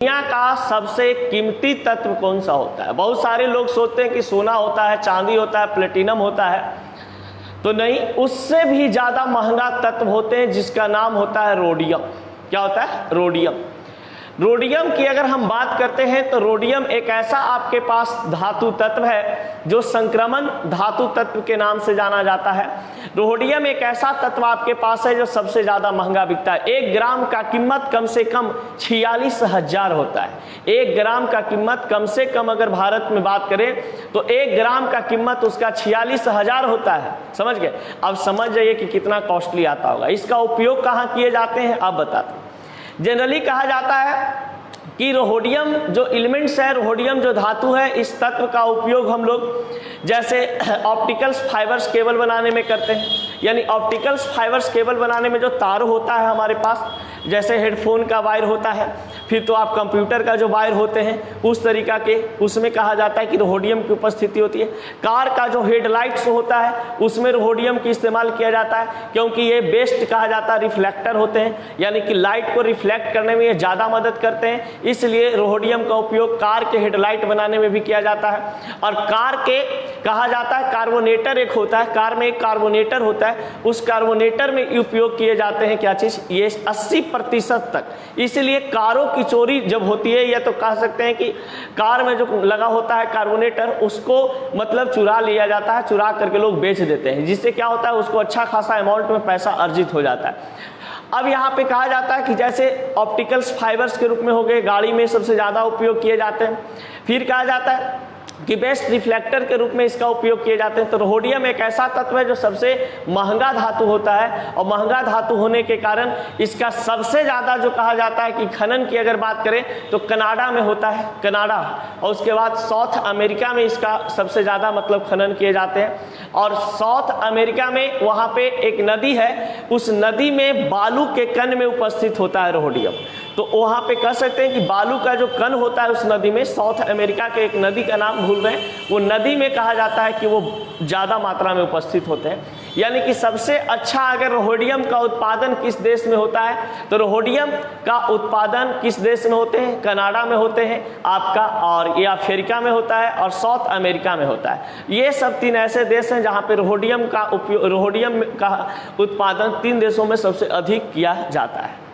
दुनिया का सबसे कीमती तत्व कौन सा होता है? बहुत सारे लोग सोचते हैं कि सोना होता है, चांदी होता है, प्लेटिनम होता है, तो नहीं, उससे भी ज्यादा महंगा तत्व होते हैं जिसका नाम होता है रोडियम। क्या होता है? रोडियम। रोडियम की अगर हम बात करते हैं तो रोडियम एक ऐसा आपके पास धातु तत्व है जो संक्रमण धातु तत्व के नाम से जाना जाता है। रोडियम एक ऐसा तत्व आपके पास है जो सबसे ज्यादा महंगा बिकता है। 1 ग्राम का कीमत कम से कम 46,000 होता है। 1 ग्राम का कीमत कम से कम अगर भारत में बात करें तो 1 ग्राम का कीमत उसका 46,000 होता है। समझ गए? अब समझ जाइए कि कितना कॉस्टली आता होगा। इसका उपयोग कहाँ किए जाते हैं आप बताते हैं। जनरली कहा जाता है कि रोडियम जो एलिमेंट्स है, रोडियम जो धातु है, इस तत्व का उपयोग हम लोग जैसे ऑप्टिकल्स फाइबर्स केबल बनाने में करते हैं। यानी ऑप्टिकल्स फाइबर्स केबल बनाने में जो तार होता है हमारे पास, जैसे हेडफोन का वायर होता है, फिर तो आप कंप्यूटर का जो वायर होते हैं उस तरीका के, उसमें कहा जाता है कि रोडियम की उपस्थिति होती है। कार का जो हेडलाइट्स होता है उसमें रोडियम की इस्तेमाल किया जाता है, क्योंकि ये बेस्ट कहा जाता है रिफ्लेक्टर होते हैं, यानी कि लाइट को रिफ्लेक्ट करने में ये ज़्यादा मदद करते हैं। इसलिए रोडियम का उपयोग कार के हेडलाइट बनाने में भी किया जाता है। और कार के कहा जाता है कार्बोनेटर एक होता है, कार में एक कार्बोनेटर होता है, उस कार्बोनेटर में उपयोग किए जाते हैं क्या चीज़, ये 80% तक। इसलिए कारों की चोरी जब होती है, या तो कह सकते हैं कि कार में जो लगा होता है कार्बोनेटर उसको मतलब चुरा लिया जाता है, चुरा करके लोग बेच देते हैं, जिससे क्या होता है उसको अच्छा खासा अमाउंट में पैसा अर्जित हो जाता है। अब यहाँ पे कहा जाता है कि जैसे ऑप्टिकल्स फाइबर्स के रूप में हो गए, गाड़ी में सबसे ज़्यादा उपयोग किए जाते हैं। फिर कहा जाता है कि बेस्ट रिफ्लेक्टर के रूप में इसका उपयोग किए जाते हैं। तो रोडियम एक ऐसा तत्व है जो सबसे महंगा धातु होता है, और महंगा धातु होने के कारण इसका सबसे ज़्यादा जो कहा जाता है कि खनन की अगर बात करें तो कनाडा में होता है, कनाडा, और उसके बाद साउथ अमेरिका में इसका सबसे ज़्यादा मतलब खनन किए जाते हैं। और साउथ अमेरिका में वहाँ पे एक नदी है, उस नदी में बालू के कण में उपस्थित होता है रोडियम। तो वहाँ पे कह सकते हैं कि बालू का जो कण होता है उस नदी में, साउथ अमेरिका के एक नदी का नाम भूल रहे हैं, वो नदी में कहा जाता है कि वो ज़्यादा मात्रा में उपस्थित होते हैं। यानी कि सबसे अच्छा अगर रोडियम का उत्पादन किस देश में होता है तो रोडियम का उत्पादन किस देश में होते हैं, कनाडा में होते हैं आपका, और ये अफ्रीका में होता है और साउथ अमेरिका में होता है। ये सब 3 ऐसे देश हैं जहाँ पे रोडियम का उत्पादन 3 देशों में सबसे अधिक किया जाता है।